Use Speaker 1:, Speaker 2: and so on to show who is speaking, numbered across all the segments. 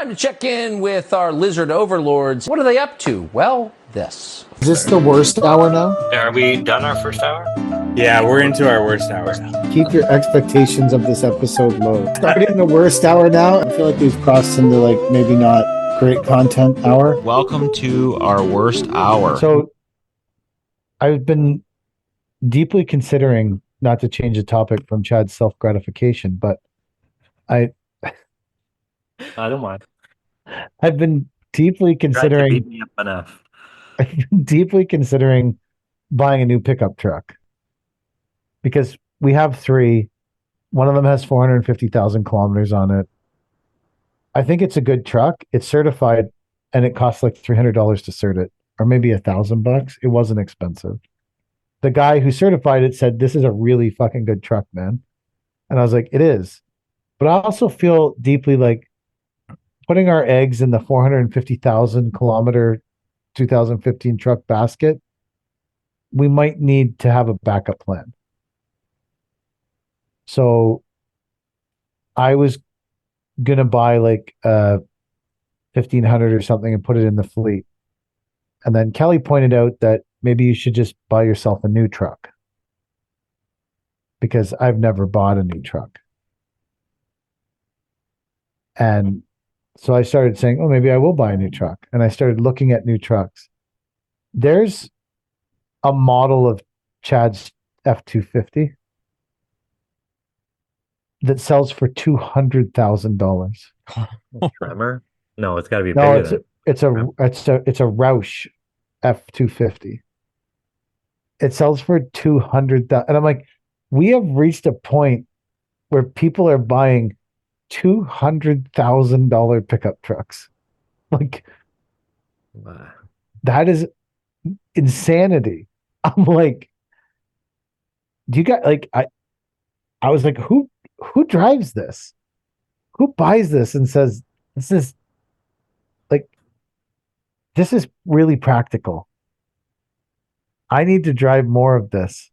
Speaker 1: Time to check in with our lizard overlords. What are they up to? Well, this.
Speaker 2: Is this the worst hour now?
Speaker 3: Are we done our first hour?
Speaker 4: Yeah, we're into our worst hour now.
Speaker 2: Keep your expectations of this episode low. Starting the worst hour now, I feel like we've crossed into like maybe not great content hour.
Speaker 5: Welcome to our worst hour.
Speaker 2: So I've been deeply considering not to change the topic from Chad's self-gratification, but I
Speaker 3: don't mind.
Speaker 2: I've been deeply
Speaker 3: Tried to
Speaker 2: considering
Speaker 3: beat me up enough.
Speaker 2: deeply considering buying a new pickup truck because we have three. One of them has 450,000 kilometers on it. I think it's a good truck. It's certified and it costs like $300 to cert it, or maybe $1,000. It wasn't expensive. The guy who certified it said, "This is a really fucking good truck, man." And I was like, it is. But I also feel deeply like putting our eggs in the 450,000 kilometer 2015 truck basket, we might need to have a backup plan. So I was gonna buy like 1,500 or something and put it in the fleet. And then Kelly pointed out that maybe you should just buy yourself a new truck because I've never bought a new truck. And so I started saying, oh, maybe I will buy a new truck. And I started looking at new trucks. There's a model of Chad's F-250 that sells for $200,000.
Speaker 3: Tremor? No, it's got to be
Speaker 2: No,
Speaker 3: bigger.
Speaker 2: it's a Roush F-250. It sells for $200,000. And I'm like, we have reached a point where people are buying $200,000 pickup trucks. Like, that is insanity. I'm like, do you got like I was like, who drives this? Who buys this and says this is really practical? I need to drive more of this.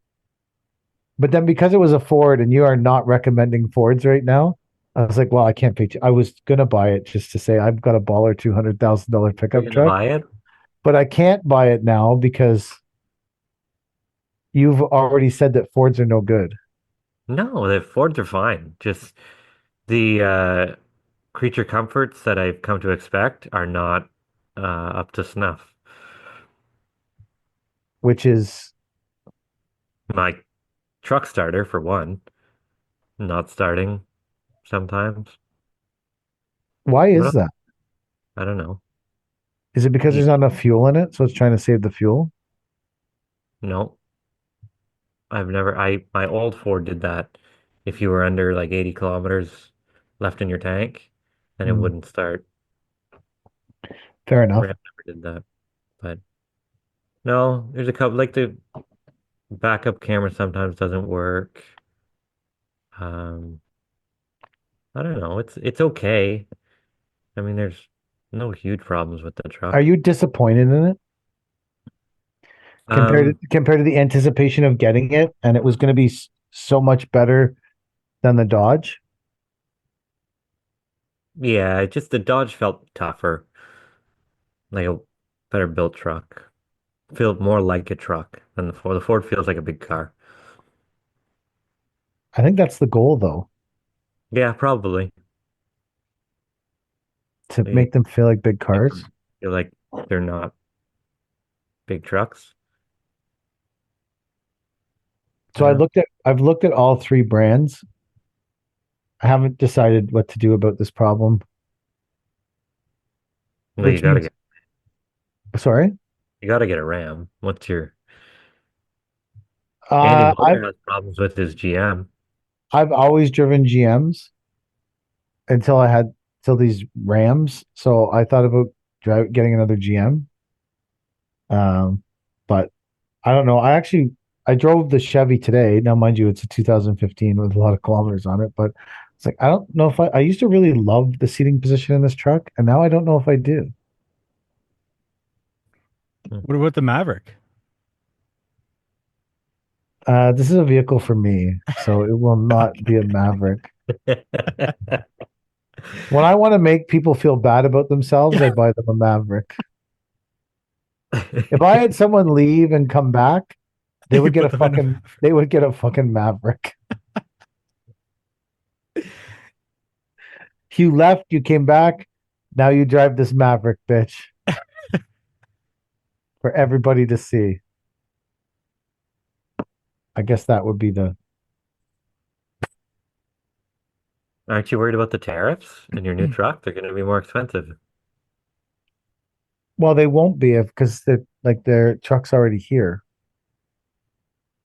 Speaker 2: But then because it was a Ford and you are not recommending Fords right now, I was like, well, I can't pay. I was gonna buy it just to say I've got a baller $200,000 pickup truck.
Speaker 3: Buy it?
Speaker 2: But I can't buy it now because you've already said that Fords are no good.
Speaker 3: No, the Fords are fine. Just the creature comforts that I've come to expect are not up to snuff.
Speaker 2: Which is
Speaker 3: My truck starter, for one, not starting sometimes.
Speaker 2: why is that?
Speaker 3: I don't know.
Speaker 2: Is it because there's not enough fuel in it, so it's trying to save the fuel?
Speaker 3: No, my old Ford did that. If you were under like 80 kilometers left in your tank, then it wouldn't start.
Speaker 2: Fair enough.
Speaker 3: Ram never did that. But no, there's a couple, like the backup camera sometimes doesn't work. I don't know. It's okay. I mean, there's no huge problems with the truck.
Speaker 2: Are you disappointed in it compared to the anticipation of getting it, and it was going to be so much better than the Dodge?
Speaker 3: Yeah, just the Dodge felt tougher, like a better built truck. Felt more like a truck than the Ford. The Ford feels like a big car.
Speaker 2: I think that's the goal, though,
Speaker 3: Yeah, probably.
Speaker 2: to make them feel like big cars.
Speaker 3: Feel like they're not big trucks.
Speaker 2: So I've looked at all three brands. I haven't decided what to do about this problem.
Speaker 3: Well, you gotta
Speaker 2: Sorry?
Speaker 3: get a Ram. What's your Andy Miller has problems with his GM.
Speaker 2: I've always driven GMs until these Rams. So I thought about getting another GM. But I don't know. I drove the Chevy today. Now, mind you, it's a 2015 with a lot of kilometers on it, but it's like, I don't know if I used to really love the seating position in this truck, and now I don't know if I do.
Speaker 4: What about the Maverick?
Speaker 2: This is a vehicle for me, so it will not be a Maverick. When I want to make people feel bad about themselves, I buy them a Maverick. If I had someone leave and come back,
Speaker 4: You put them in a
Speaker 2: they would get a fucking Maverick. You left, you came back, now you drive this Maverick, bitch, for everybody to see. I guess that would be the
Speaker 3: Aren't you worried about the tariffs in your new truck? They're going to be more expensive.
Speaker 2: well, they won't be if because their truck's already here.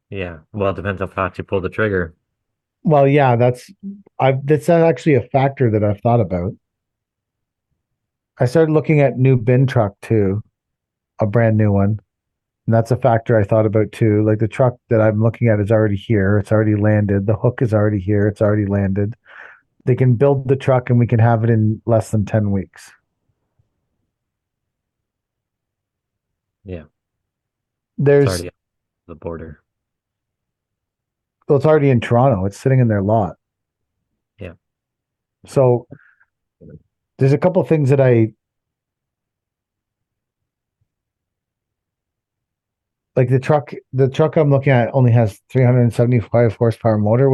Speaker 3: Yeah. Well, it depends how fast you pull the trigger.
Speaker 2: Well, yeah, that's actually a factor that I've thought about. I started looking at new bin truck too, a brand new one. And that's a factor I thought about too. Like the truck that I'm looking at is already here. It's already landed. The hook is already here. It's already landed. They can build the truck and we can have it in less than 10 weeks.
Speaker 3: Yeah. It's
Speaker 2: There's,
Speaker 3: already at the border.
Speaker 2: well, it's already in Toronto. It's sitting in their lot.
Speaker 3: Yeah.
Speaker 2: So there's a couple things that I like the truck I'm looking at only has 375 horsepower motor,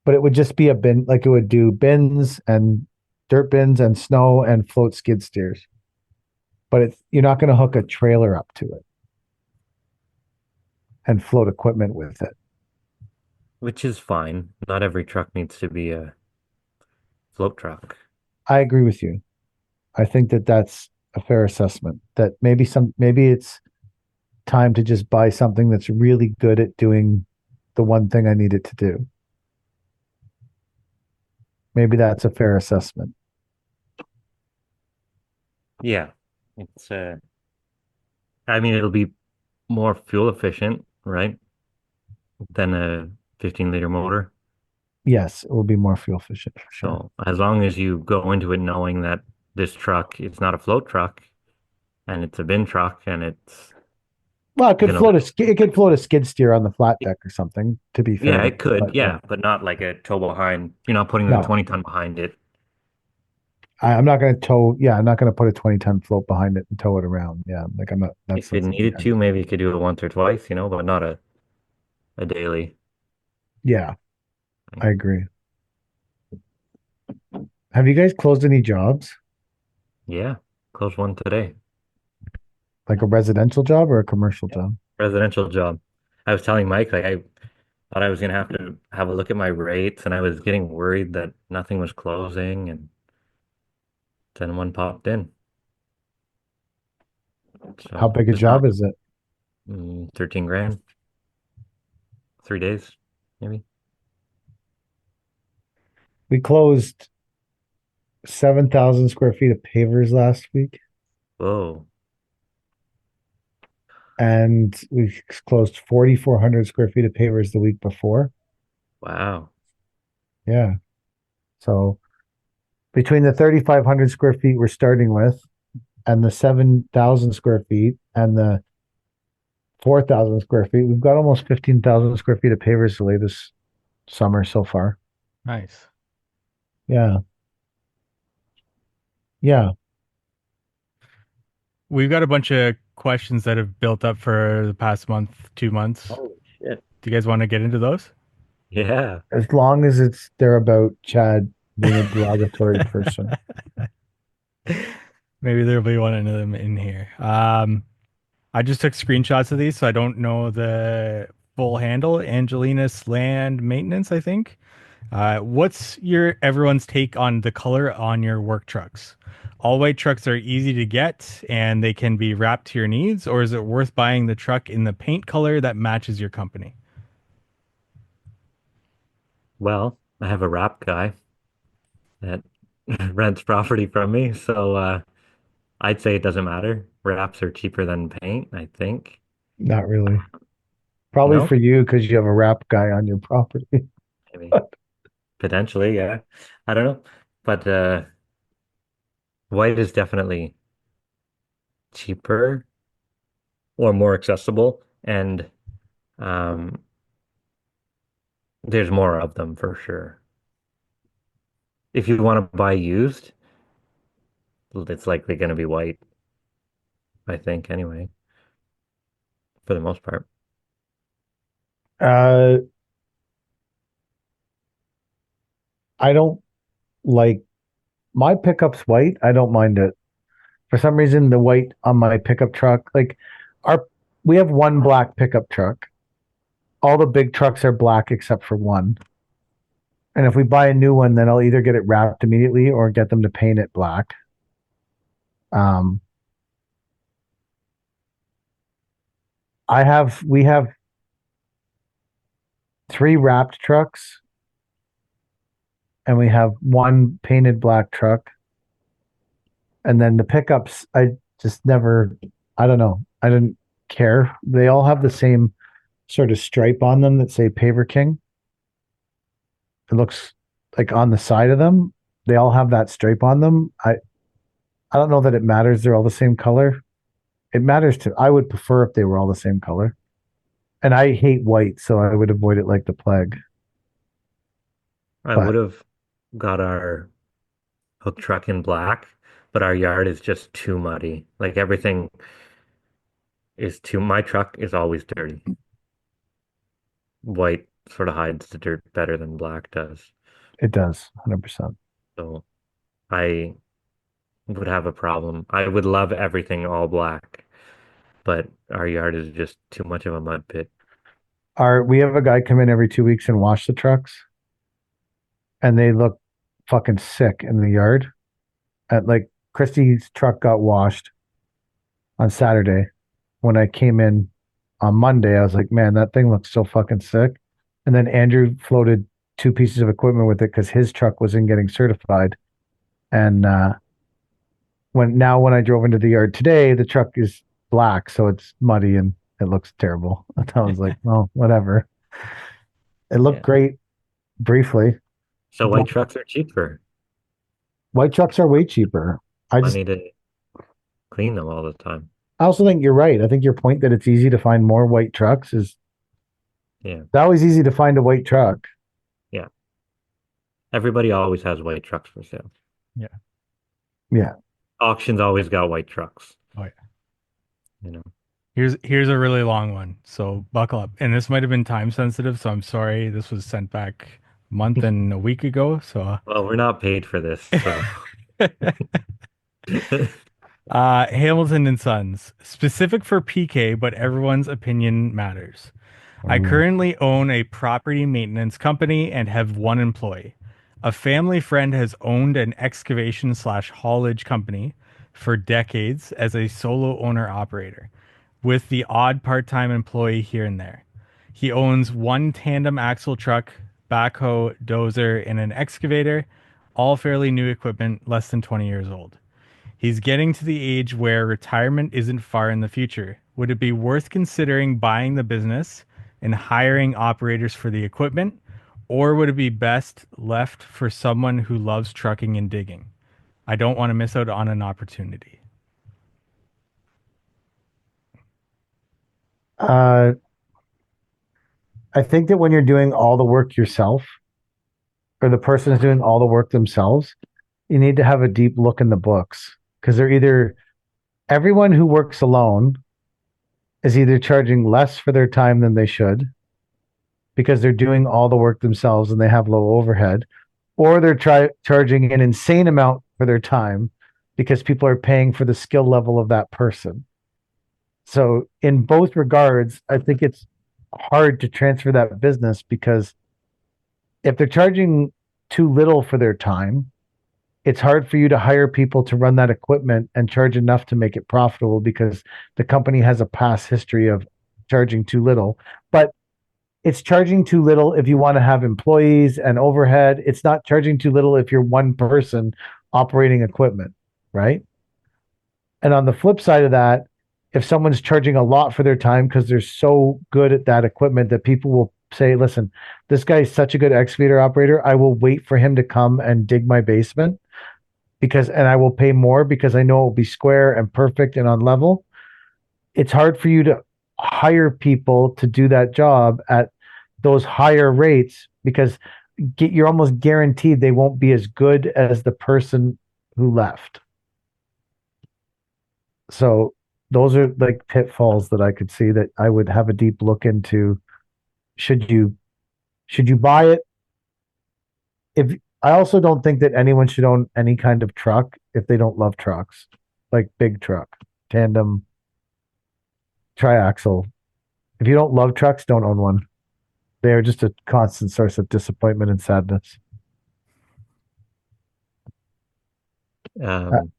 Speaker 2: but it would just be a bin, like it would do bins and dirt bins and snow and float skid steers. But you're not going to hook a trailer up to it and float equipment with it.
Speaker 3: Which is fine. Not every truck needs to be a float truck.
Speaker 2: I agree with you. I think that that's a fair assessment. That maybe it's time to just buy something that's really good at doing the one thing I need it to do. Maybe that's a fair assessment.
Speaker 3: Yeah. It's I mean it'll be more fuel efficient, right? Than a 15-liter motor.
Speaker 2: Yes, it will be more fuel efficient for sure.
Speaker 3: So as long as you go into it knowing that this truck is not a float truck and it's a bin truck and it's
Speaker 2: Well,
Speaker 3: gonna
Speaker 2: it could float a skid steer on the flat deck or something, to be
Speaker 3: yeah,
Speaker 2: fair.
Speaker 3: it could,
Speaker 2: But yeah,
Speaker 3: yeah, but not like a tow behind. You're not putting a
Speaker 2: no,
Speaker 3: 20 ton behind it.
Speaker 2: I'm not going to tow. Yeah, I'm not going to put a 20-ton float behind it and tow it around. Yeah, like I'm not. That's
Speaker 3: If it
Speaker 2: not something
Speaker 3: needed to, maybe you could do it once or twice, but not a daily.
Speaker 2: Yeah, I agree. Have you guys closed any jobs?
Speaker 3: Yeah, close one today.
Speaker 2: Like a residential job or a commercial job?
Speaker 3: Residential job. I was telling Mike, like, I thought I was gonna have to have a look at my rates, and I was getting worried that nothing was closing, and then one popped in.
Speaker 2: How
Speaker 3: So
Speaker 2: big a
Speaker 3: it's not
Speaker 2: job is it?
Speaker 3: 13 grand, 3 days, maybe.
Speaker 2: We closed 7,000 square feet of pavers last week,
Speaker 3: Whoa,
Speaker 2: and we closed 4,400 square feet of pavers the week before.
Speaker 3: wow.
Speaker 2: Yeah. So between the 3,500 square feet we're starting with and the 7,000 square feet and the 4,000 square feet, we've got almost 15,000 square feet of pavers to lay this summer so far.
Speaker 4: Nice.
Speaker 2: Yeah. Yeah.
Speaker 4: We've got a bunch of questions that have built up for the past month, 2 months.
Speaker 3: Holy shit.
Speaker 4: Do you guys want to get into those?
Speaker 3: Yeah.
Speaker 2: As long as they're about Chad being a derogatory person.
Speaker 4: Maybe there'll be one of them in here. I just took screenshots of these, so I don't know the full handle. Angelina's Land Maintenance, I think. What's everyone's take on the color on your work trucks? All white trucks are easy to get and they can be wrapped to your needs, or is it worth buying the truck in the paint color that matches your company?
Speaker 3: Well, I have a wrap guy that rents property from me, so I'd say it doesn't matter. Wraps are cheaper than paint, I think.
Speaker 2: Not really. Probably
Speaker 3: No?
Speaker 2: for you because you have a rap guy on your property.
Speaker 3: Maybe. Potentially, yeah. I don't know. But white is definitely cheaper or more accessible, and um, there's more of them for sure. if you want to buy used, it's likely going to be white, I think, anyway, for the most part.
Speaker 2: Uh, I don't like my pickup's white. I don't mind it. For some reason, the white on my pickup truck, like our, we have one black pickup truck. All the big trucks are black except for one. And if we buy a new one, then I'll either get it wrapped immediately or get them to paint it black. Um, we have three wrapped trucks and we have one painted black truck. And then the pickups, I just never, I don't know. I didn't care. They all have the same sort of stripe on them that say Paver King. It looks like on the side of them, they all have that stripe on them. I don't know that it matters. They're all the same color. It matters to, I would prefer if they were all the same color. And I hate white, so I would avoid it like the plague.
Speaker 3: I
Speaker 2: But
Speaker 3: would have got our hook truck in black, but our yard is just too muddy. Like everything is too, my truck is always dirty. White sort of hides the dirt better than black does.
Speaker 2: it does, 100%.
Speaker 3: So I would have a problem. I would love everything all black, but our yard is just too much of a mud pit.
Speaker 2: We have a guy come in every 2 weeks and wash the trucks, and they look fucking sick in the yard. At like Christy's truck got washed on Saturday. When I came in on Monday, I was like, man, that thing looks so fucking sick. And then Andrew floated two pieces of equipment with it because his truck wasn't getting certified. And when I drove into the yard today, the truck is black, so it's muddy and it looks terrible. I was like, well, whatever. It looked
Speaker 3: Yeah.
Speaker 2: great briefly.
Speaker 3: So white trucks are cheaper.
Speaker 2: White trucks are way cheaper.
Speaker 3: I need to clean them all the time.
Speaker 2: I also think you're right. I think your point that it's easy to find more white trucks is
Speaker 3: Yeah.
Speaker 2: it's always easy to find a white truck.
Speaker 3: Yeah. Everybody always has white trucks for sale.
Speaker 4: Yeah.
Speaker 2: Yeah.
Speaker 3: Auctions always got white trucks.
Speaker 4: Oh yeah.
Speaker 3: You know.
Speaker 4: Here's a really long one, so buckle up. And this might have been time sensitive, so I'm sorry. This was sent back a month and a week ago. So
Speaker 3: Well, we're not paid for this, so
Speaker 4: Hamilton and Sons, specific for PK, but everyone's opinion matters. I currently own a property maintenance company and have one employee. A family friend has owned an excavation / haulage company for decades as a solo owner operator, with the odd part-time employee here and there. He owns one tandem axle truck, backhoe, dozer, and an excavator, all fairly new equipment, less than 20 years old. He's getting to the age where retirement isn't far in the future. Would it be worth considering buying the business and hiring operators for the equipment, or would it be best left for someone who loves trucking and digging? I don't want to miss out on an opportunity.
Speaker 2: I think that when you're doing all the work yourself, or the person is doing all the work themselves, you need to have a deep look in the books because they're either everyone who works alone is either charging less for their time than they should because they're doing all the work themselves and they have low overhead, or they're charging an insane amount for their time because people are paying for the skill level of that person. So in both regards, I think it's hard to transfer that business because if they're charging too little for their time, it's hard for you to hire people to run that equipment and charge enough to make it profitable because the company has a past history of charging too little. But it's charging too little if you want to have employees and overhead. It's not charging too little if you're one person operating equipment, right? And on the flip side of that, if someone's charging a lot for their time because they're so good at that equipment that people will say, listen, this guy is such a good excavator operator. I will wait for him to come and dig my basement and I will pay more because I know it will be square and perfect and on level. It's hard for you to hire people to do that job at those higher rates because you're almost guaranteed they won't be as good as the person who left. So those are like pitfalls that I could see that I would have a deep look into. Should you should you buy it? If I also don't think that anyone should own any kind of truck if they don't love trucks, like big truck, tandem, triaxle. If you don't love trucks, don't own one. They are just a constant source of disappointment and sadness. Uh,
Speaker 3: Um,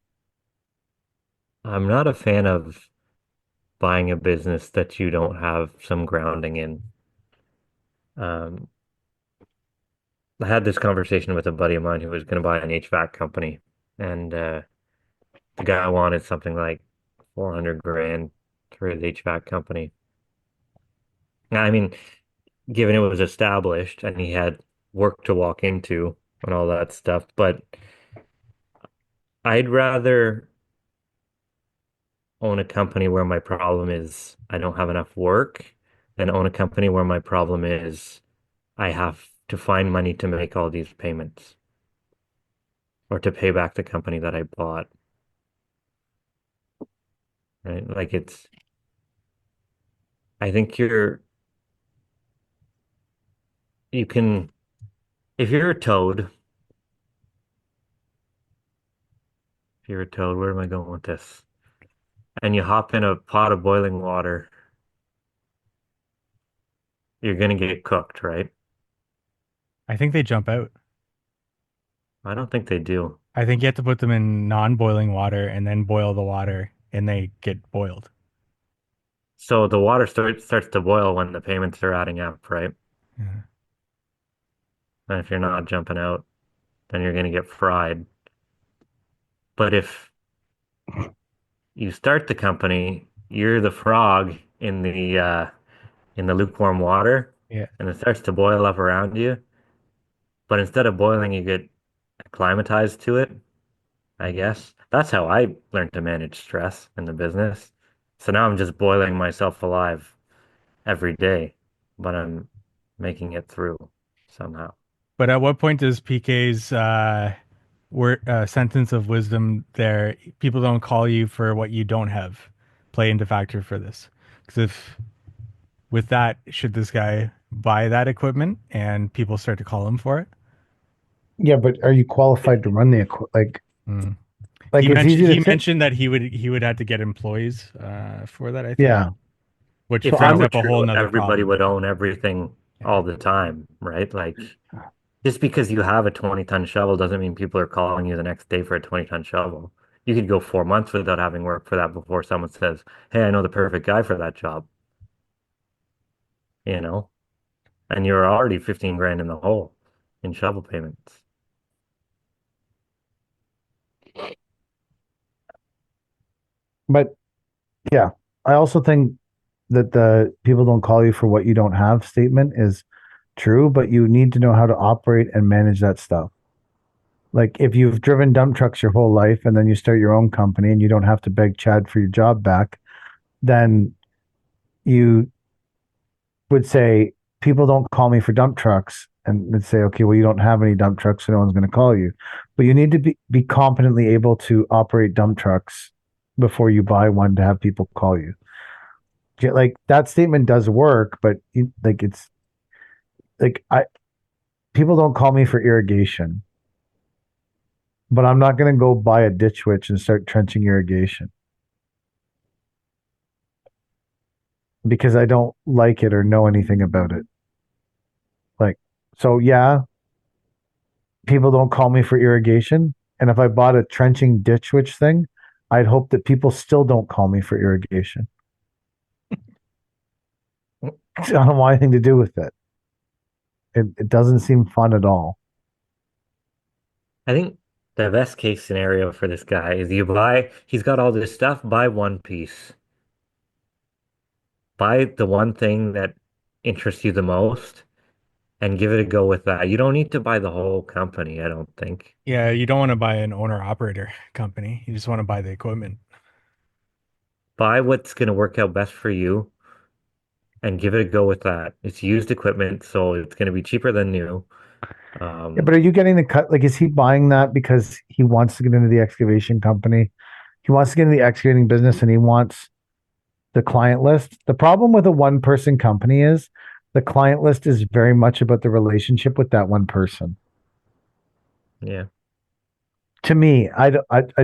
Speaker 3: I'm not a fan of buying a business that you don't have some grounding in. Um, I had this conversation with a buddy of mine who was going to buy an HVAC company, and the guy wanted something like 400 grand for his HVAC company. I mean, given it was established and he had work to walk into and all that stuff, but I'd rather own a company where my problem is I don't have enough work than own a company where my problem is I have to find money to make all these payments or to pay back the company that I bought, right? Like I think you can, if you're a toad, if you're a toad, where am I going with this? And you hop in a pot of boiling water, you're gonna get cooked, right?
Speaker 4: I think they jump out.
Speaker 3: I don't think they do.
Speaker 4: I think you have to put them in non-boiling water and then boil the water and they get boiled.
Speaker 3: So the water starts to boil when the payments are adding up, right?
Speaker 4: Yeah.
Speaker 3: And if you're not jumping out, then you're gonna get fried. But if you start the company, you're the frog in the lukewarm water,
Speaker 4: Yeah.
Speaker 3: and it starts to boil up around you. But instead of boiling, you get acclimatized to it, I guess. That's how I learned to manage stress in the business. So now I'm just boiling myself alive every day, but I'm making it through somehow.
Speaker 4: But at what point does PK's sentence of wisdom there, people don't call you for what you don't have, play into factor for this? Because if with that, should this guy buy that equipment and people start to call him for it?
Speaker 2: yeah, but are you qualified to run the
Speaker 4: Mm.
Speaker 2: like it's easy
Speaker 4: He
Speaker 2: to sit?
Speaker 4: mentioned that he would have to get employees for that, I think,
Speaker 2: Yeah.
Speaker 4: which
Speaker 3: If
Speaker 2: So
Speaker 3: that
Speaker 4: brings
Speaker 3: were
Speaker 2: I'm
Speaker 4: up a whole
Speaker 3: true,
Speaker 4: nother
Speaker 3: everybody
Speaker 4: problem.
Speaker 3: would own everything
Speaker 4: Yeah.
Speaker 3: all the time, right? Like just because you have a 20-ton shovel doesn't mean people are calling you the next day for a 20-ton shovel. You could go 4 months without having work for that before someone says, "Hey, I know the perfect guy for that job," you know? And you're already 15 grand in the hole in shovel payments.
Speaker 2: but yeah, I also think that the people don't call you for what you don't have statement is true, but you need to know how to operate and manage that stuff. Like if you've driven dump trucks your whole life and then you start your own company and you don't have to beg Chad for your job back, then you would say, people don't call me for dump trucks. And they'd say, okay, well, you don't have any dump trucks, so no one's going to call you. But you need to be competently able to operate dump trucks before you buy one to have people call you. Like that statement does work, but like it's like I people don't call me for irrigation, but I'm not going to go buy a ditch witch and start trenching irrigation because I don't like it or know anything about it. Like, so yeah, people don't call me for irrigation. And if I bought a trenching ditch witch thing, I'd hope that people still don't call me for irrigation. I don't want anything to do with it. It doesn't seem fun at all.
Speaker 3: I think the best case scenario for this guy is he's got all this stuff, buy one piece. Buy the one thing that interests you the most and give it a go with that. You don't need to buy the whole company, I don't think.
Speaker 4: Yeah, you don't want to buy an owner operator company. You just want to buy the equipment.
Speaker 3: Buy what's going to work out best for you and give it a go with that. It's used equipment, so it's going to be cheaper than new.
Speaker 2: Yeah, but are you getting the cut? Like, is he buying that because he wants to get into the excavation company? He wants to get into the excavating business and he wants the client list. The problem with a one person company is the client list is very much about the relationship with that one person.
Speaker 3: Yeah.
Speaker 2: To me, I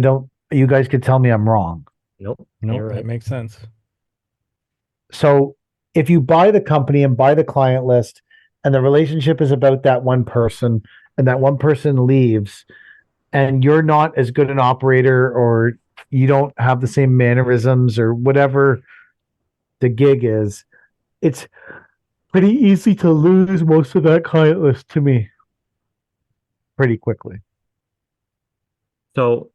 Speaker 2: don't, you guys could tell me I'm wrong.
Speaker 3: Nope.
Speaker 4: Nope,
Speaker 3: You're
Speaker 4: that
Speaker 3: right.
Speaker 4: makes sense.
Speaker 2: So if you buy the company and buy the client list and the relationship is about that one person and that one person leaves and you're not as good an operator or you don't have the same mannerisms or whatever the gig is, it's pretty easy to lose most of that client list to me pretty quickly.
Speaker 3: So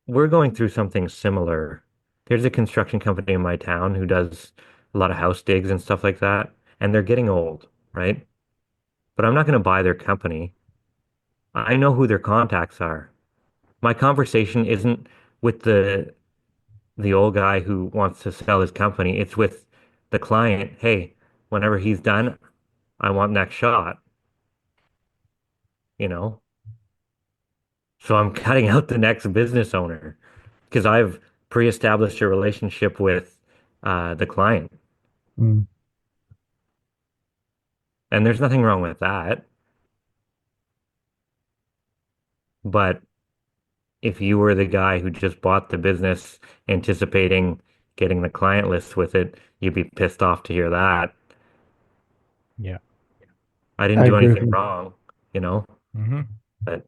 Speaker 3: we're going through something similar. There's a construction company in my town who does a lot of house digs and stuff like that, and they're getting old, right? But I'm not going to buy their company. I know who their contacts are. My conversation isn't with the old guy who wants to sell his company. It's with the client. Hey, whenever he's done, I want next shot, you know? So I'm cutting out the next business owner because I've pre-established a relationship with the client.
Speaker 2: Mm.
Speaker 3: And there's nothing wrong with that. But if you were the guy who just bought the business anticipating getting the client list with it, you'd be pissed off to hear that.
Speaker 4: Yeah.
Speaker 3: I didn't
Speaker 2: I
Speaker 3: do
Speaker 2: agree with
Speaker 3: anything
Speaker 2: you.
Speaker 3: wrong, you know?
Speaker 4: Mm-hmm.
Speaker 3: But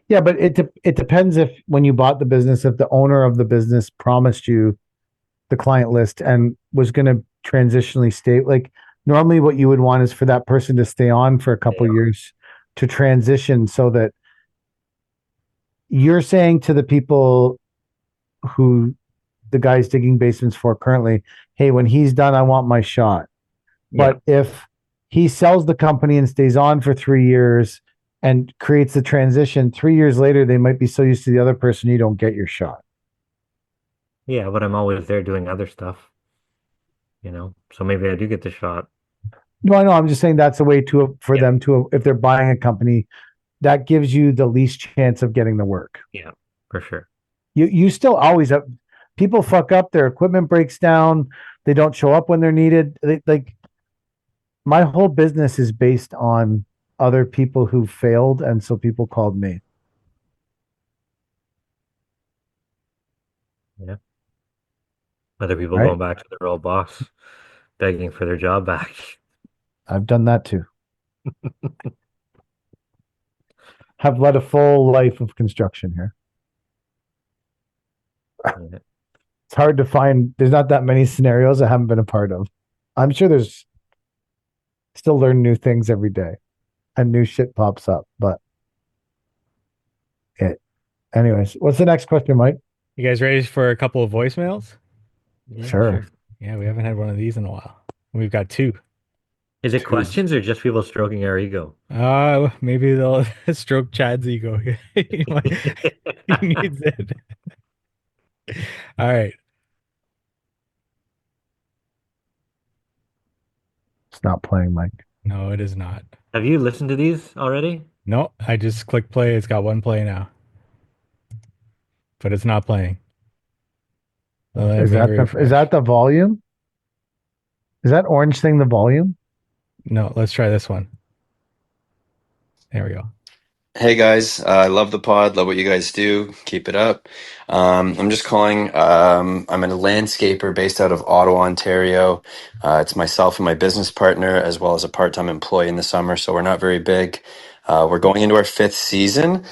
Speaker 2: Yeah, but it depends if when you bought the business, if the owner of the business promised you the client list and was going to transitionally stay. Like normally, what you would want is for that person to stay on for a couple
Speaker 3: yeah,
Speaker 2: years to transition, so that you're saying to the people who the guy's digging basements for currently, hey, when he's done, I want my shot.
Speaker 3: yeah,
Speaker 2: But if he sells the company and stays on for 3 years and creates the transition, 3 years later, they might be so used to the other person, you don't get your shot.
Speaker 3: yeah, but I'm always there doing other stuff, you know? So maybe I do get the shot.
Speaker 2: No, I know. I'm just saying that's a way to for
Speaker 3: Yeah,
Speaker 2: them to if they're buying a company that gives you the least chance of getting the work.
Speaker 3: yeah, for sure.
Speaker 2: You still always have people fuck up, their equipment breaks down, they don't show up when they're needed. Like my whole business is based on other people who failed, and so people called me.
Speaker 3: Yeah. Other people
Speaker 2: Right?
Speaker 3: going back to their old boss, begging for their job back.
Speaker 2: I've done that too. Have led a full life of construction here.
Speaker 3: Yeah.
Speaker 2: It's hard to find. There's not that many scenarios I haven't been a part of. I'm sure there's still learn new things every day, and new shit pops up. But it, anyways, what's the next question, Mike?
Speaker 4: You guys ready for a couple of voicemails?
Speaker 3: Yeah,
Speaker 2: Sure.
Speaker 3: sure.
Speaker 4: Yeah, we haven't had one of these in a while. We've got two.
Speaker 3: Is it
Speaker 2: Two.
Speaker 3: questions or just people stroking our ego?
Speaker 4: Maybe they'll stroke Chad's ego. He he needs it. All right.
Speaker 2: It's not playing, Mike.
Speaker 4: No, it is not.
Speaker 3: Have you listened to these already?
Speaker 4: No, I just clicked play. It's got one play now, but it's not playing. Let
Speaker 2: Is
Speaker 4: me
Speaker 2: that the is
Speaker 4: refresh.
Speaker 2: that the volume? Is that orange thing the volume?
Speaker 4: No, let's try this one. There we go.
Speaker 6: Hey guys, I love the pod. Love what you guys do. Keep it up. I'm just calling. I'm a landscaper based out of Ottawa, Ontario. It's myself and my business partner, as well as a part-time employee in the summer. So we're not very big. We're going into our fifth season,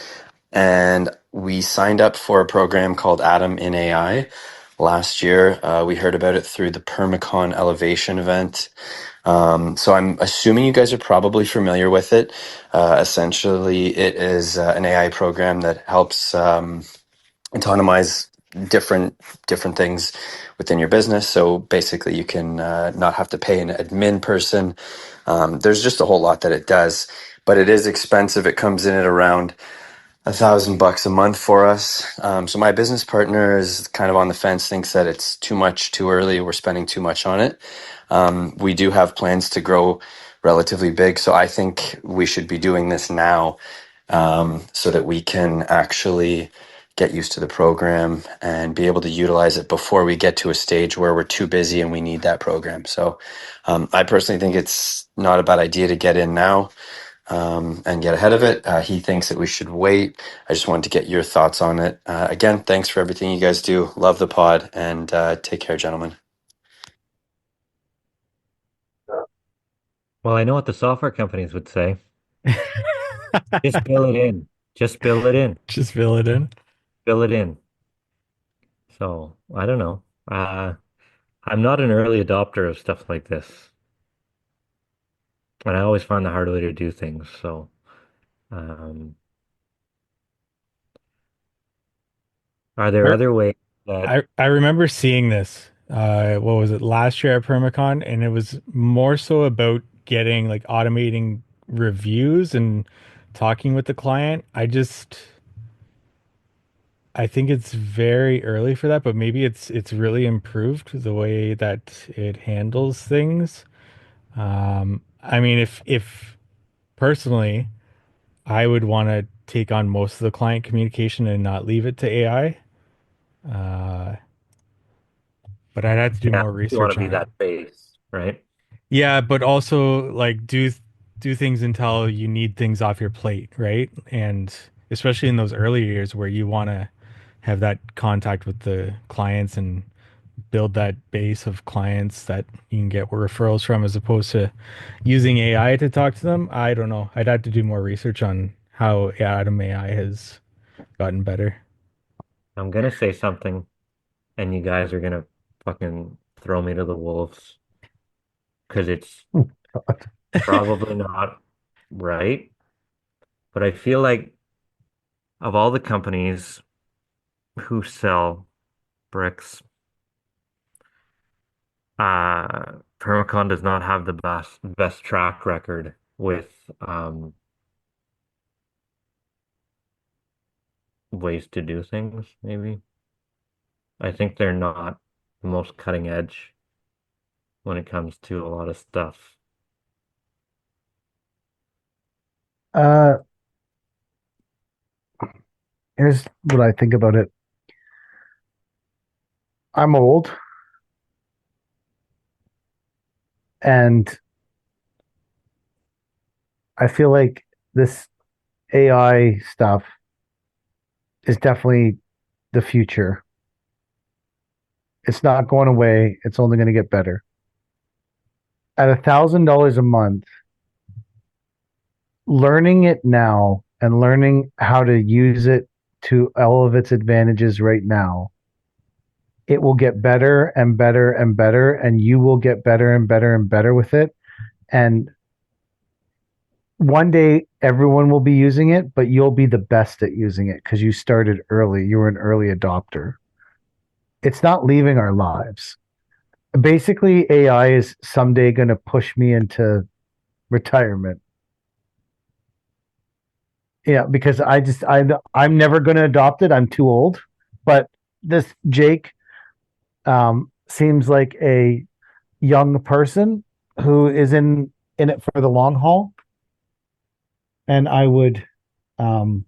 Speaker 6: and we signed up for a program called Adam in AI last year. We heard about it through the Permacon Elevation event. So I'm assuming you guys are probably familiar with it. Essentially, it is an AI program that helps autonomize different things within your business. So basically, you can not have to pay an admin person. There's just a whole lot that it does, but it is expensive. It comes in at around $1,000 a month for us. So my business partner is kind of on the fence, thinks that it's too much too early. We're spending too much on it. We do have plans to grow relatively big. So I think we should be doing this now, so that we can actually get used to the program and be able to utilize it before we get to a stage where we're too busy and we need that program. So I personally think it's not a bad idea to get in now, and get ahead of it. He thinks that we should wait. I just wanted to get your thoughts on it. Again, thanks for everything you guys do. Love the pod, and take care, gentlemen.
Speaker 3: Well, I know what the software companies would say. Just bill it in. Just bill it in.
Speaker 4: Just fill it in.
Speaker 3: Bill it in. So I don't know. I'm not an early adopter of stuff like this, and I always find the hard way to do things. So, um, are there other ways that?
Speaker 4: I remember seeing this. What was it last year at Permacon? And it was more so about getting like automating reviews and talking with the client. I think it's very early for that, but maybe it's really improved the way that it handles things. I mean, if personally, I would want to take on most of the client communication and not leave it to AI. Uh, but I'd have to do
Speaker 3: Yeah,
Speaker 4: more
Speaker 3: you want
Speaker 4: research
Speaker 3: to be
Speaker 4: on it.
Speaker 3: that base, right?
Speaker 4: Yeah, but also like do things until you need things off your plate, right? And especially in those early years where you want to have that contact with the clients and build that base of clients that you can get referrals from as opposed to using AI to talk to them. I don't know. I'd have to do more research on how Atom AI has gotten better.
Speaker 3: I'm gonna say something, and you guys are gonna fucking throw me to the wolves because it's probably not right. But I feel like of all the companies who sell bricks, Permacon does not have the best track record with ways to do things, maybe. I think they're not the most cutting edge when it comes to a lot of stuff.
Speaker 2: Uh, Here's what I think about it. I'm old, and I feel like this AI stuff is definitely the future. It's not going away. It's only going to get better. At $1,000 a month, learning it now and learning how to use it to all of its advantages right now, it will get better and better and better, and you will get better and better and better with it. And one day everyone will be using it, but you'll be the best at using it because you started early. You were an early adopter. It's not leaving our lives. Basically, AI is someday going to push me into retirement. Yeah, because I'm never going to adopt it. I'm too old. But this Jake seems like a young person who is in it for the long haul, and um,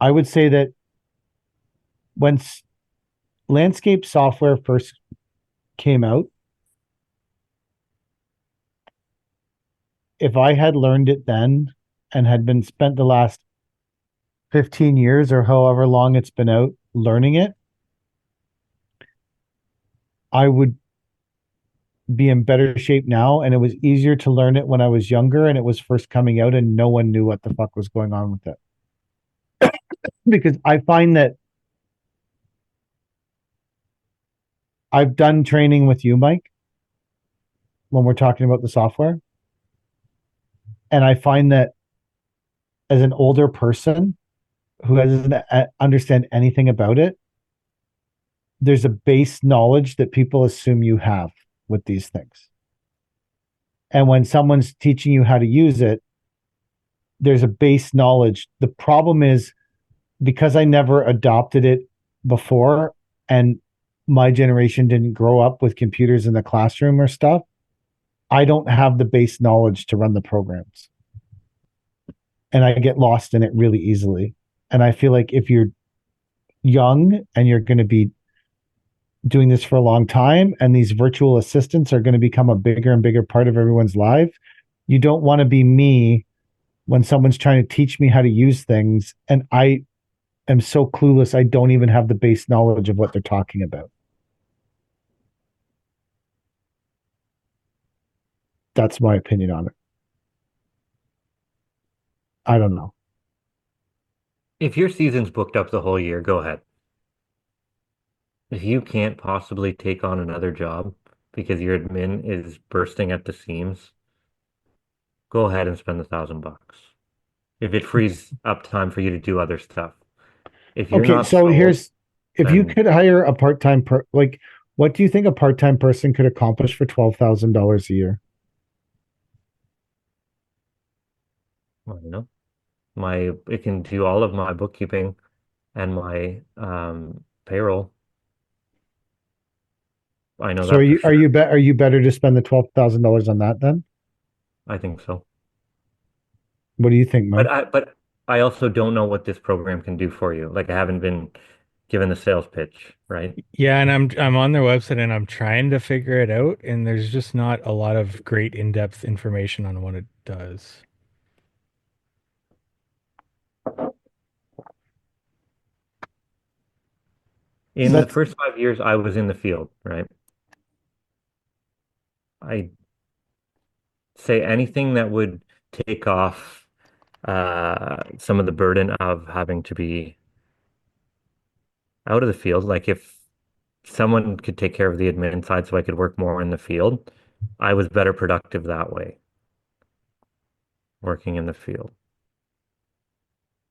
Speaker 2: I would say that when landscape software first came out, if I had learned it then and had been spent the last 15 years or however long it's been out learning it, I would be in better shape now. And it was easier to learn it when I was younger and it was first coming out and no one knew what the fuck was going on with it. Because I find that I've done training with you, Mike, when we're talking about the software. And I find that as an older person who doesn't understand anything about it, there's a base knowledge that people assume you have with these things. And when someone's teaching you how to use it, there's a base knowledge. The problem is because I never adopted it before and my generation didn't grow up with computers in the classroom or stuff, I don't have the base knowledge to run the programs. And I get lost in it really easily. And I feel like if you're young and you're going to be doing this for a long time and these virtual assistants are going to become a bigger and bigger part of everyone's life, you don't want to be me when someone's trying to teach me how to use things and I am so clueless I don't even have the base knowledge of what they're talking about. That's my opinion on it. I don't know.
Speaker 3: If your season's booked up the whole year, go ahead. If you can't possibly take on another job because your admin is bursting at the seams, go ahead and spend $1,000. If it frees up time for you to do other stuff. If you're
Speaker 2: Okay,
Speaker 3: not
Speaker 2: so
Speaker 3: sold,
Speaker 2: here's if you
Speaker 3: then
Speaker 2: could hire a part-time like what do you think a part-time person could accomplish for $12,000 a year?
Speaker 3: I don't know. It can do all of my bookkeeping and my payroll. I know
Speaker 2: So
Speaker 3: that for sure.
Speaker 2: are you better to spend the $12,000 on that then?
Speaker 3: I think so.
Speaker 2: What do you think, Mike?
Speaker 3: But I also don't know what this program can do for you. Like I haven't been given the sales pitch, right?
Speaker 4: Yeah, and I'm on their website and I'm trying to figure it out, and there's just not a lot of great in-depth information on what it does.
Speaker 3: In the
Speaker 2: That's
Speaker 3: first 5 years I was in the field, right? I say anything that would take off some of the burden of having to be out of the field. Like if someone could take care of the admin side so I could work more in the field, I was better productive that way, working in the field.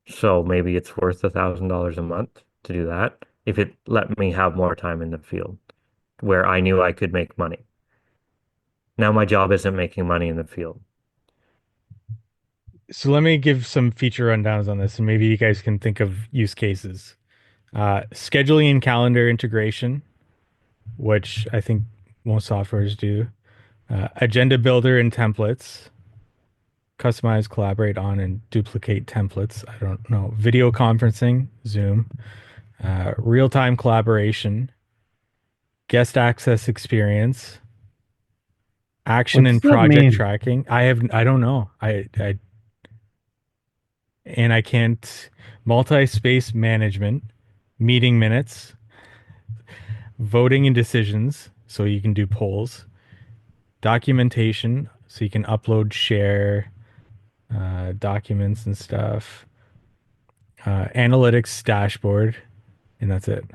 Speaker 3: So maybe it's worth $1,000 a month to do that if it let me have more time in the field where I knew I could make money. Now my job isn't making money in the field.
Speaker 4: So let me give some feature rundowns on this, and maybe you guys can think of use cases. Scheduling and calendar integration, which I think most softwares do. Agenda builder and templates. Customize, collaborate on, and duplicate templates. I don't know. Video conferencing, Zoom. Real-time collaboration. Guest access experience. Action
Speaker 2: what's
Speaker 4: and
Speaker 2: that
Speaker 4: project
Speaker 2: mean?
Speaker 4: tracking. I don't know. And I can't multi-space management, meeting minutes, voting and decisions, so you can do polls, documentation, so you can upload, share documents and stuff, analytics dashboard, and that's it.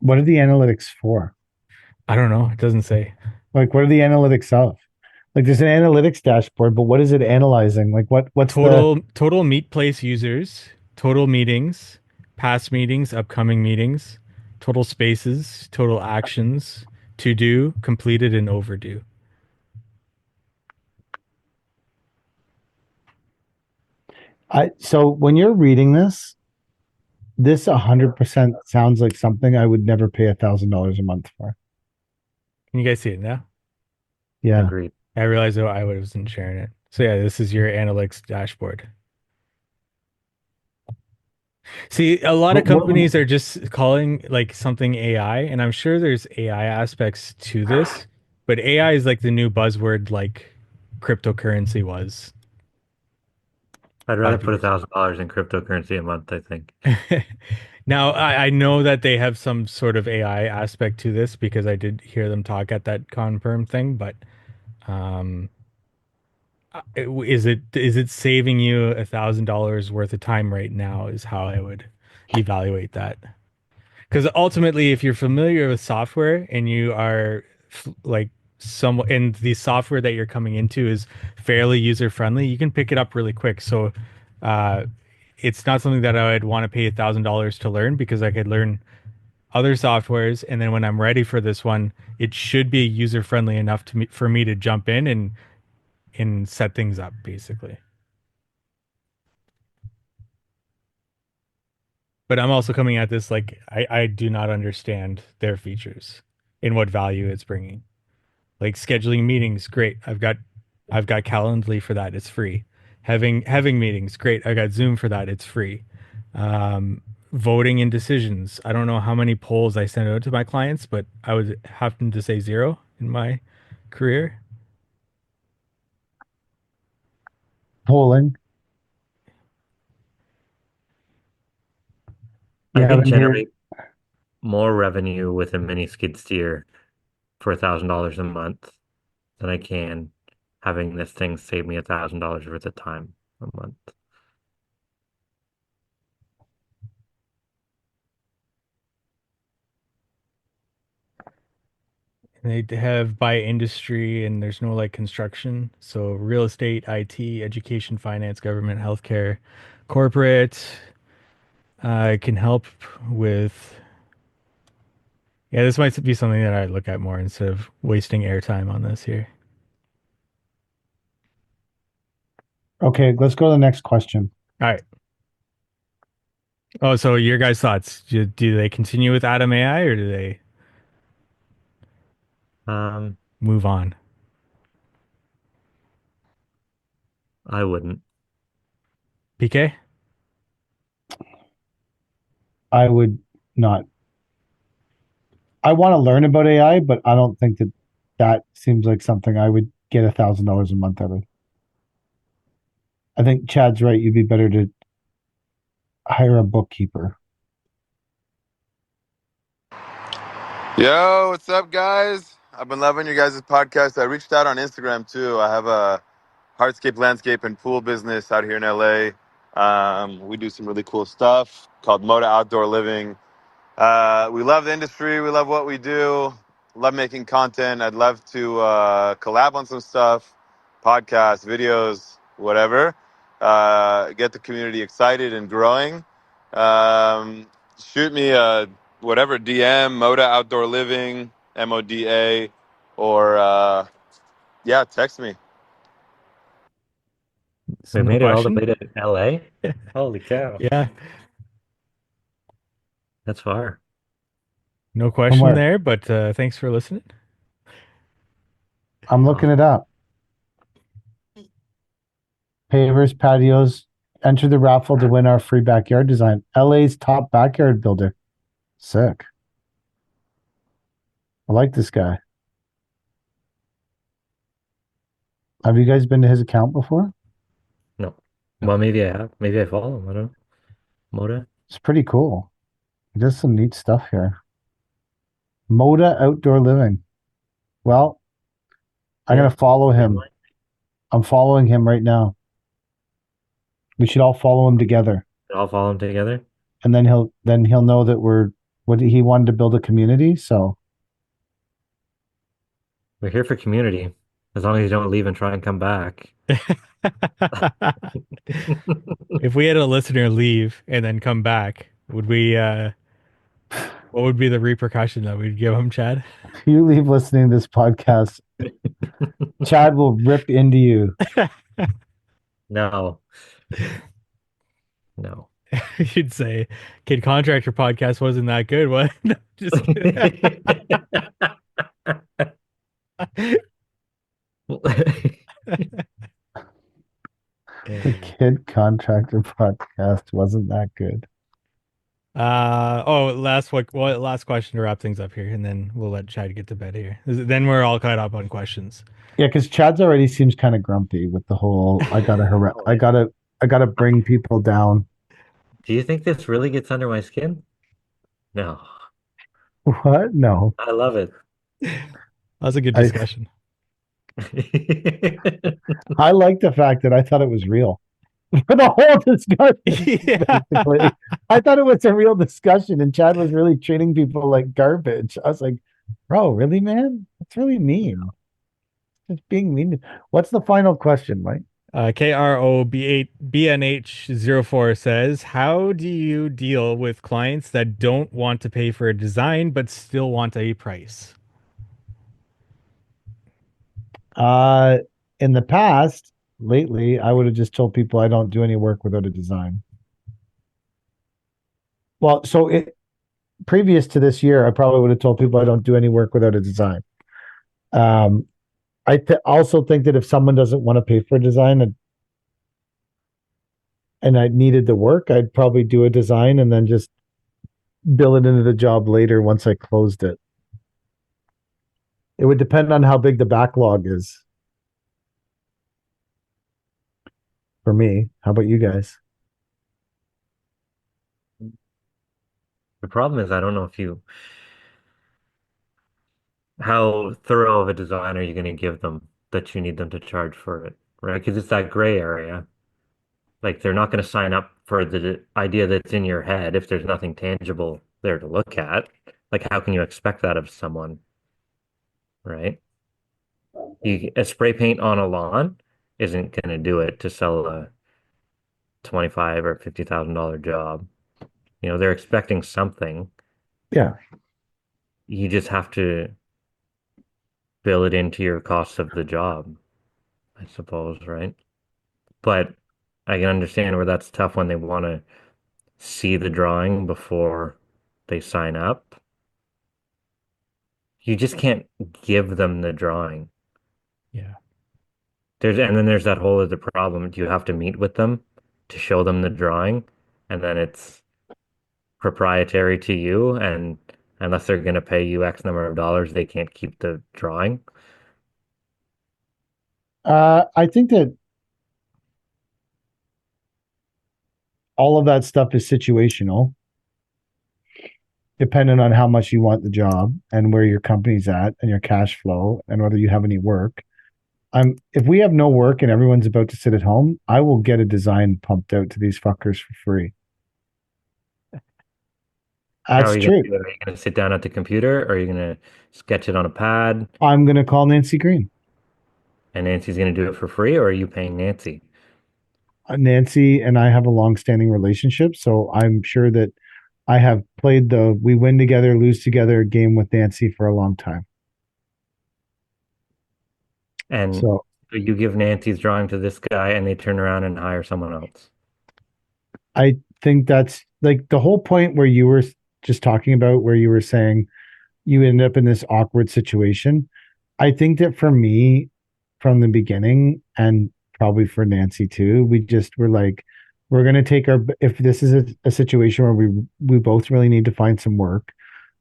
Speaker 2: What are the analytics for?
Speaker 4: I don't know. It doesn't say.
Speaker 2: Like what are the analytics of? Like there's an analytics dashboard, but what is it analyzing? Like what's the
Speaker 4: Total meet place users, total meetings, past meetings, upcoming meetings, total spaces, total actions, to do, completed, and overdue.
Speaker 2: I so when you're reading this 100% sounds like something I would never pay $1,000 a month for.
Speaker 4: Can you guys see it now?
Speaker 2: Yeah.
Speaker 3: Agreed.
Speaker 4: I realized though I wasn't sharing it. So yeah, this is your analytics dashboard. See, a lot of
Speaker 2: But
Speaker 4: companies are just calling like something AI, and I'm sure there's AI aspects to this, but AI is like the new buzzword like cryptocurrency was
Speaker 3: I'd rather
Speaker 4: 5
Speaker 3: put
Speaker 4: years
Speaker 3: $1,000 in cryptocurrency a month, I think.
Speaker 4: ago. Now, I know that they have some sort of AI aspect to this because I did hear them talk at that confirm thing, but um, is it saving you $1,000 worth of time right now is how I would evaluate that. Because ultimately, if you're familiar with software and you are like some, and the software that you're coming into is fairly user friendly, you can pick it up really quick. So, uh, it's not something that I would want to pay $1,000 to learn because I could learn other softwares, and then when I'm ready for this one, it should be user friendly enough for me to jump in and set things up basically. But I'm also coming at this like I do not understand their features and what value it's bringing. Like scheduling meetings, great. I've got Calendly for that. It's free. Having meetings, great. I got Zoom for that. It's free. Um, Voting in decisions. I don't know how many polls I send out to my clients, but I would happen to say zero in my career.
Speaker 2: Polling. You
Speaker 3: I could
Speaker 2: haven't heard.
Speaker 3: generate more revenue with a mini skid steer for $1,000 a month than I can having this thing save me $1,000 worth of time a month.
Speaker 4: And they have by industry, and there's no like construction. So real estate, IT, education, finance, government, healthcare, corporate. Can help with. Yeah, this might be something that I look at more instead of wasting airtime on this here.
Speaker 2: Okay, let's go to the next question.
Speaker 4: All right. Oh, so your guys' thoughts? Do they continue with Atom AI or do they
Speaker 3: Um,
Speaker 4: move on?
Speaker 3: I wouldn't.
Speaker 4: PK?
Speaker 2: I would not. I want to learn about AI, but I don't think that that seems like something I would get $1,000 a month out of. I think Chad's right. You'd be better to hire a bookkeeper.
Speaker 7: Yo, what's up, guys? I've been loving your guys' podcast. I reached out on Instagram too. I have a hardscape, landscape, and pool business out here in LA. We do some really cool stuff called Moda Outdoor Living. We love the industry. We love what we do. Love making content. I'd love to collab on some stuff, podcasts, videos, whatever. Get the community excited and growing. Shoot me a whatever DM, Moda Outdoor Living, MODA, or yeah, text me.
Speaker 3: We
Speaker 4: Simple
Speaker 3: made it all the
Speaker 4: question.
Speaker 3: way to LA? Holy cow.
Speaker 4: Yeah,
Speaker 3: That's far.
Speaker 4: no
Speaker 2: From
Speaker 4: question
Speaker 2: where?
Speaker 4: there, but thanks for listening.
Speaker 2: I'm looking it up. Pavers, patios. Enter the raffle to win our free backyard design. LA's top backyard builder. Sick. I like this guy. Have you guys been to his account before?
Speaker 3: No. Well, maybe I have. Maybe I follow him. I don't know. Moda?
Speaker 2: It's pretty cool. He does some neat stuff here. Moda Outdoor Living. Well, I'm
Speaker 3: Yeah.
Speaker 2: gonna follow him. I'm following him right now. We should all follow him together,
Speaker 3: I'll follow them together.
Speaker 2: and then he'll know that we're what he wanted to build a community. So
Speaker 3: We're here for community. As long as you don't leave and try and come back.
Speaker 4: If we had a listener leave and then come back, would we what would be the repercussion that we'd give him, Chad?
Speaker 2: if you leave listening to this podcast, Chad will rip into you.
Speaker 3: No. No.
Speaker 4: You'd say, Kid Contractor podcast wasn't that good. What? No, just kidding.
Speaker 2: The Kid Contractor podcast wasn't that good.
Speaker 4: Last question to wrap things up here, and then we'll let Chad get to bed here. Then we're all caught up on questions.
Speaker 2: Yeah, because Chad's already seems kind of grumpy with the whole I gotta bring people down.
Speaker 3: Do you think this really gets under my skin? No.
Speaker 2: What? No.
Speaker 3: I love it.
Speaker 4: That was a good
Speaker 2: I
Speaker 4: discussion.
Speaker 2: I like the fact that I thought it was real. For the whole discussion,
Speaker 4: Yeah.
Speaker 2: basically. I thought it was a real discussion, and Chad was really treating people like garbage. I was like, bro, really, man? That's really mean. Just being mean. What's the final question, Mike?
Speaker 4: KROB8BNH04 says, how do you deal with clients that don't want to pay for a design but still want a price?
Speaker 2: In the past, lately, I would have just told people I don't do any work without a design. Well, previous to this year, I probably would have told people I don't do any work without a design. Also think that if someone doesn't want to pay for a design and I needed the work, I'd probably do a design and then just bill it into the job later once I closed it. It would depend on how big the backlog is for me. How about you guys?
Speaker 3: The problem is I don't know how thorough of a design are you going to give them that you need them to charge for it, right? Because it's that gray area. Like they're not going to sign up for the idea that's in your head if there's nothing tangible there to look at. Like how can you expect that of someone, right? A spray paint on a lawn isn't going to do it to sell a 25 or $50,000 job. They're expecting something.
Speaker 2: Yeah.
Speaker 3: You just have to bill it into your cost of the job, I suppose, right? But I can understand where that's tough when they want to see the drawing before they sign up. You just can't give them the drawing.
Speaker 4: Yeah.
Speaker 3: And then there's that whole other problem. You have to meet with them to show them the drawing, and then it's proprietary to you, and unless they're going to pay you X number of dollars, they can't keep the drawing.
Speaker 2: I think that all of that stuff is situational, depending on how much you want the job and where your company's at and your cash flow and whether you have any work. If we have no work and everyone's about to sit at home, I will get a design pumped out to these fuckers for free.
Speaker 3: How
Speaker 2: That's
Speaker 3: are you going
Speaker 2: true.
Speaker 3: to do it? Are you going to sit down at the computer, or are you going to sketch it on a pad?
Speaker 2: I'm going to call Nancy Green.
Speaker 3: And Nancy's going to do it for free, or are you paying Nancy?
Speaker 2: Nancy and I have a long-standing relationship, so I'm sure that I have played the we win together, lose together game with Nancy for a long time.
Speaker 3: And
Speaker 2: So
Speaker 3: you give Nancy's drawing to this guy, and they turn around and hire someone else.
Speaker 2: I think that's like the whole point where you were just talking about, where you were saying you end up in this awkward situation. I think that for me, from the beginning, and probably for Nancy too, we just were like, we're going to take if this is a situation where we both really need to find some work,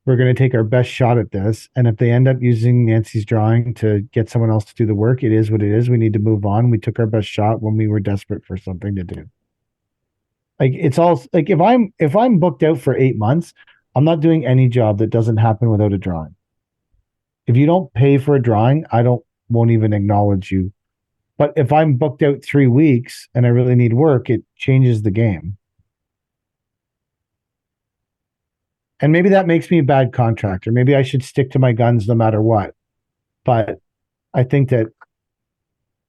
Speaker 2: we're going to take our best shot at this. And if they end up using Nancy's drawing to get someone else to do the work, it is what it is. We need to move on. We took our best shot when we were desperate for something to do. Like it's all like if I'm booked out for 8 months, I'm not doing any job that doesn't happen without a drawing. If you don't pay for a drawing, I don't won't even acknowledge you. But if I'm booked out 3 weeks and I really need work, it changes the game. And maybe that makes me a bad contractor. Maybe I should stick to my guns no matter what. But I think that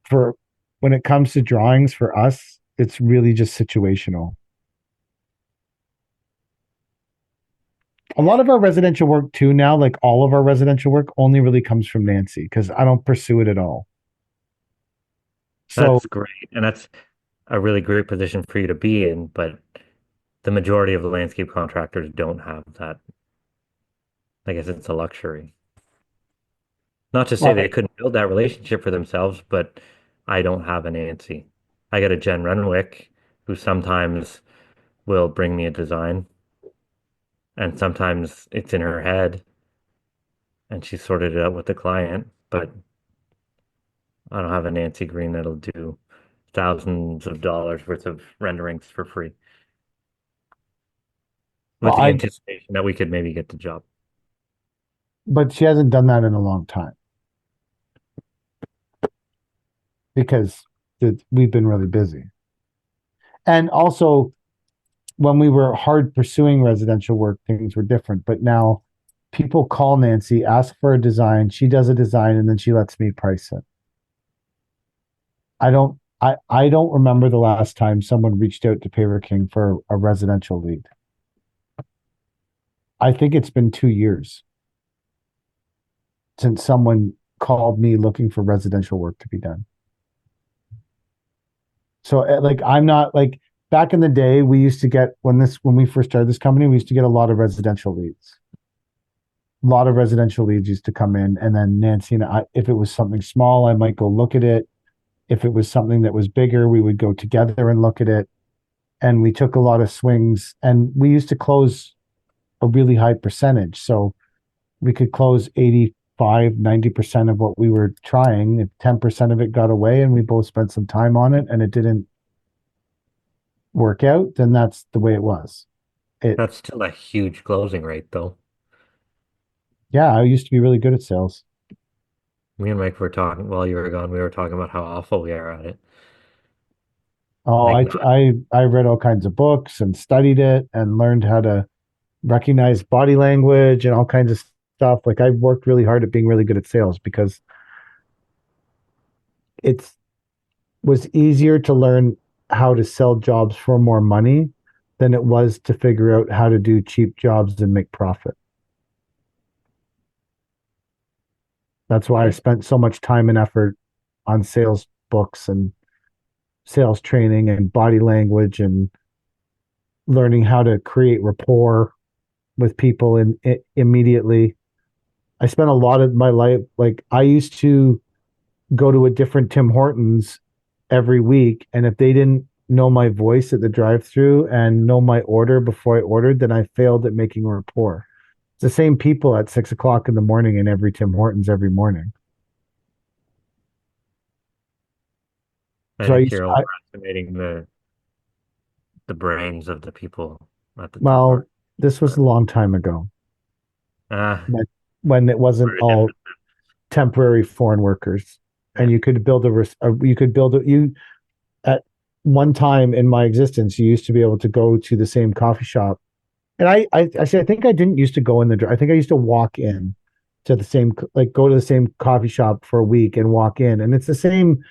Speaker 2: for when it comes to drawings for us, it's really just situational. A lot of our residential work too now, like all of our residential work, only really comes from Nancy because I don't pursue it at all. So
Speaker 3: That's great. And that's a really great position for you to be in, but the majority of the landscape contractors don't have that. I guess it's a luxury. Not to say
Speaker 2: well,
Speaker 3: they couldn't build that relationship for themselves, but I don't have a Nancy. I got a Jen Renwick who sometimes will bring me a design, and sometimes it's in her head and she sorted it out with the client, but I don't have a Nancy Green that'll do thousands of dollars worth of renderings for free with
Speaker 2: well,
Speaker 3: the
Speaker 2: I
Speaker 3: anticipation that we could maybe get the job.
Speaker 2: but she hasn't done that in a long time because we've been really busy. And also, when we were hard pursuing residential work, things were different. But now people call Nancy, ask for a design. She does a design and then she lets me price it. I don't remember the last time someone reached out to Paver King for a residential lead. I think it's been 2 years since someone called me looking for residential work to be done. So like I'm not like back in the day we used to get when we first started this company, we used to get a lot of residential leads. A lot of residential leads used to come in, and then Nancy and I, if it was something small, I might go look at it. If it was something that was bigger, we would go together and look at it. And we took a lot of swings, and we used to close a really high percentage. So we could close 85, 90% of what we were trying. If 10% of it got away and we both spent some time on it and it didn't work out, then that's the way it was.
Speaker 3: That's still a huge closing rate, though.
Speaker 2: Yeah, I used to be really good at sales.
Speaker 3: Me and Mike were talking while you were gone. We were talking about how awful we are at it.
Speaker 2: Oh,
Speaker 3: Like,
Speaker 2: I read all kinds of books and studied it and learned how to recognize body language and all kinds of stuff. Like I worked really hard at being really good at sales because it was easier to learn how to sell jobs for more money than it was to figure out how to do cheap jobs and make profit. That's why I spent so much time and effort on sales books and sales training and body language and learning how to create rapport with people and immediately. I spent a lot of my life, like I used to go to a different Tim Hortons every week, and if they didn't know my voice at the drive-through and know my order before I ordered, then I failed at making rapport. It's the same people at 6 o'clock in the morning in every Tim Hortons every morning.
Speaker 3: I
Speaker 2: So
Speaker 3: think you're overestimating the brains of the people at the Tim
Speaker 2: well,
Speaker 3: Hortons.
Speaker 2: this was a long time ago
Speaker 3: Ah,
Speaker 2: when it wasn't
Speaker 3: we're a
Speaker 2: all
Speaker 3: different.
Speaker 2: temporary foreign workers, and
Speaker 3: Yeah.
Speaker 2: you could build you could build you at one time in my existence, you used to be able to go to the same coffee shop. And I actually, I think I didn't used to go in I think I used to walk in to the same, like go to the same coffee shop for a week and walk in. And it's the same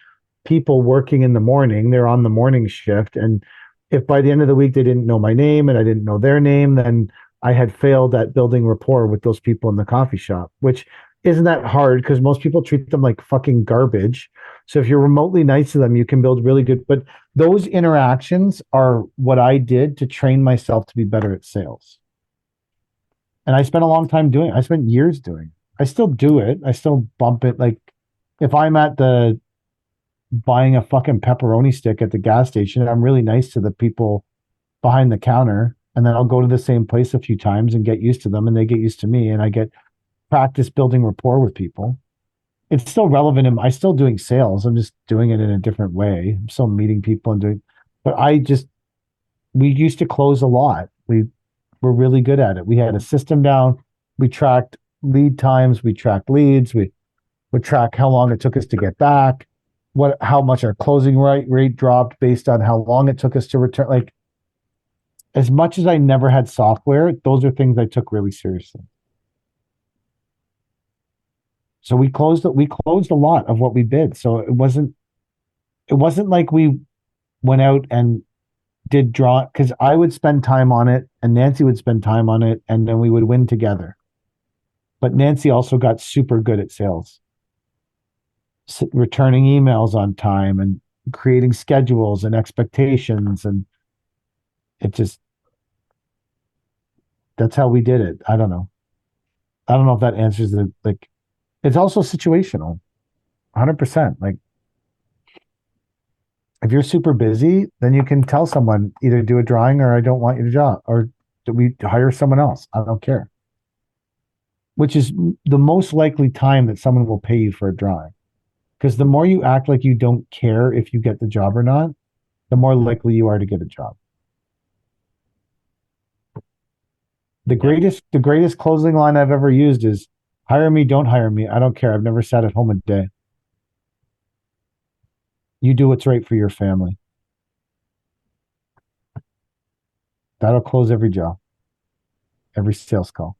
Speaker 2: people working in the morning. They're on the morning shift. And if by the end of the week they didn't know my name and I didn't know their name, then I had failed at building rapport with those people in the coffee shop, which isn't that hard because most people treat them like fucking garbage. So if you're remotely nice to them, you can build really good. But those interactions are what I did to train myself to be better at sales. And I spent a long time doing it. I spent years doing it. I still do it. I still bump it. Like if I'm at the buying a fucking pepperoni stick at the gas station, I'm really nice to the people behind the counter. And then I'll go to the same place a few times and get used to them and they get used to me and I get practice building rapport with people. It's still relevant and I'm still doing sales. I'm just doing it in a different way. I'm still meeting people and doing, but we used to close a lot. We were really good at it. We had a system down. We tracked lead times. We tracked leads. We would track how long it took us to get back, how much our closing rate dropped based on how long it took us to return. Like as much as I never had software, those are things I took really seriously. So we closed a lot of what we bid. So it wasn't like we went out and did draw because I would spend time on it and Nancy would spend time on it and then we would win together. But Nancy also got super good at sales, returning emails on time and creating schedules and expectations. And that's how we did it. I don't know. I don't know if that answers it's also situational, 100%. Like if you're super busy, then you can tell someone either do a drawing or I don't want you to draw or we hire someone else. I don't care. Which is the most likely time that someone will pay you for a drawing. Because the more you act like you don't care if you get the job or not, the more likely you are to get a job. The greatest closing line I've ever used is hire me, don't hire me. I don't care. I've never sat at home a day. You do what's right for your family. That'll close every job, every sales call.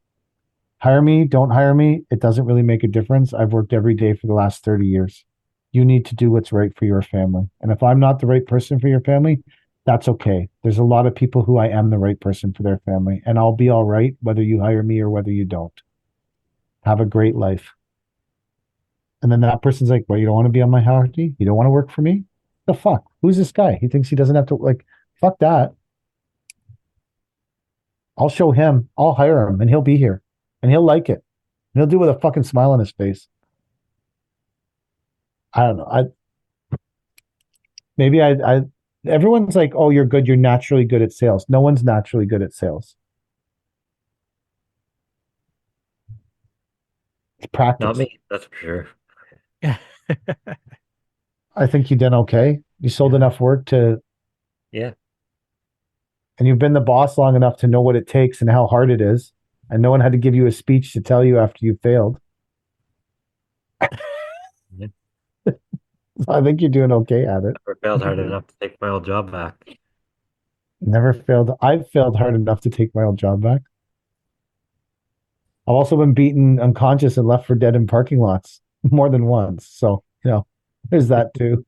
Speaker 2: Hire me, don't hire me. It doesn't really make a difference. I've worked every day for the last 30 years. You need to do what's right for your family. And if I'm not the right person for your family, that's okay. There's a lot of people who I am the right person for their family, and I'll be all right whether you hire me or whether you don't. Have a great life. And then that person's like, well, you don't want to be on my hierarchy? You don't want to work for me? The fuck? Who's this guy? He thinks he doesn't have to, fuck that. I'll show him. I'll hire him and he'll be here and he'll like it. And he'll do it with a fucking smile on his face. I don't know. I everyone's like, oh, you're good. You're naturally good at sales. No one's naturally good at sales. It's practice.
Speaker 3: Not me, that's for sure.
Speaker 2: I think you done okay. You sold enough work to,
Speaker 3: Yeah.
Speaker 2: and you've been the boss long enough to know what it takes and how hard it is. And no one had to give you a speech to tell you after you failed.
Speaker 3: Yeah.
Speaker 2: So I think you're doing okay at it.
Speaker 3: Never failed hard enough to take my old job back.
Speaker 2: Never failed. I've failed hard enough to take my old job back. I've also been beaten unconscious and left for dead in parking lots more than once. So, there's that too.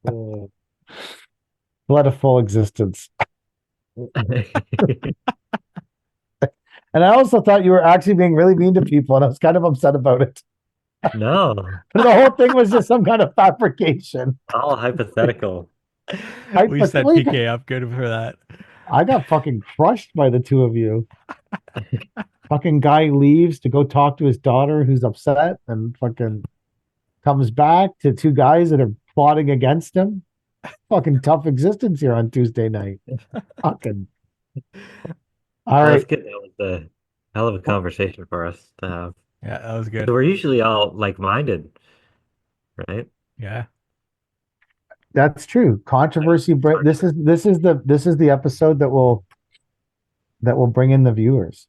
Speaker 3: Oh.
Speaker 2: Led a full existence. And I also thought you were actually being really mean to people, and I was kind of upset about it.
Speaker 3: No,
Speaker 2: But the whole thing was just some kind of fabrication.
Speaker 3: all hypothetical.
Speaker 4: We set PK up good for that.
Speaker 2: I got fucking crushed by the two of you. Fucking guy leaves to go talk to his daughter who's upset and fucking comes back to two guys that are plotting against him. Fucking tough existence here on Tuesday night. Fucking. All
Speaker 3: That's
Speaker 2: right.
Speaker 3: good. That was a hell of a conversation for us to have.
Speaker 4: Yeah, that was good.
Speaker 3: So we're usually all like-minded, right?
Speaker 4: Yeah.
Speaker 2: That's true. Controversy. This is the episode that will bring in the viewers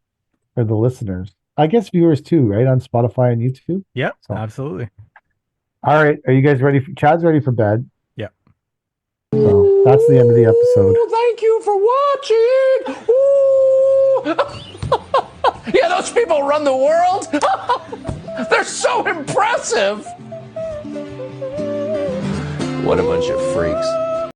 Speaker 2: or the listeners. I guess viewers too, right? On Spotify and YouTube.
Speaker 4: Yep.
Speaker 2: So.
Speaker 4: Absolutely.
Speaker 2: All right. Are you guys ready? Chad's ready for bed.
Speaker 4: Yep.
Speaker 2: So that's the end of the episode.
Speaker 1: Thank you for watching. Yeah, those people run the world. They're so impressive. What a bunch of freaks.